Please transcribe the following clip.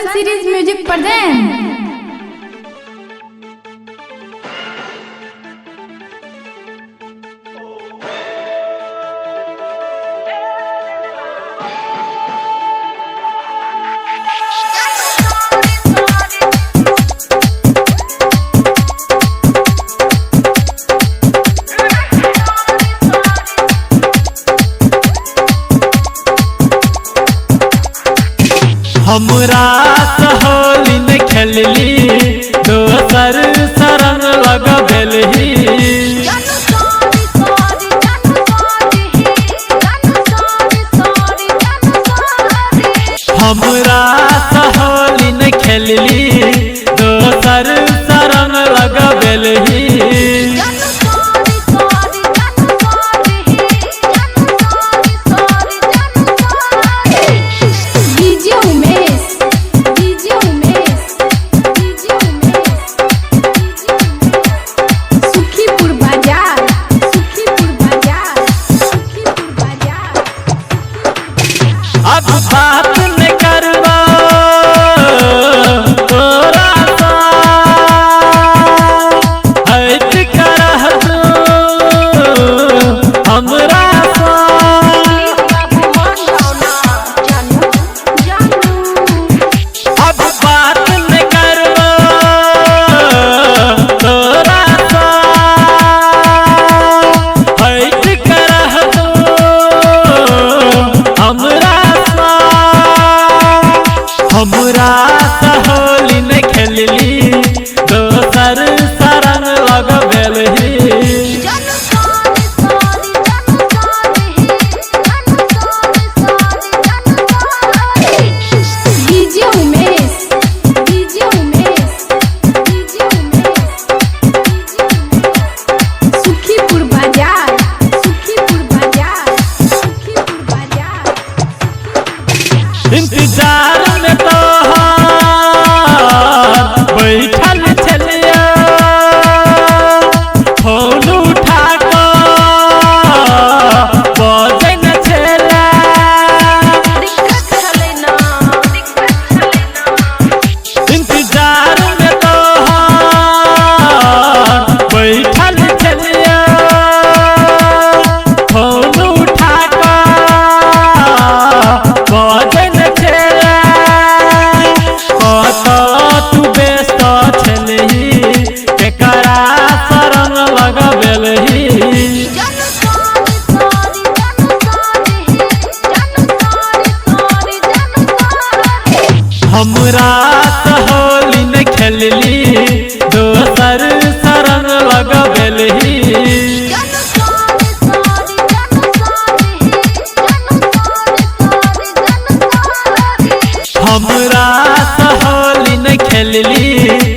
सन series music present. हमरा होली में खेलली दोसर शरण लगबेलही। हमरा होली में खेलली दोसर शरण लगबेलही। अब बात न करवा तोरा सा हट करह दो हमरा सा। अब बात न करवा तोरा सा हट करह दो हमरा। हमरा होली में खेलली दोसर शरण लगबेलही। इंतजार में तो बैठल छलिया फोन उठा बजे न छला। इंतजार में तो बैठल छलिया फोन उठा बजे न छला। तू व्यस्त छलही केकरा शरण लगबेलही। हमरा होली में खेलली दोसर शरण लगबेलही। हमरा होली में खेलली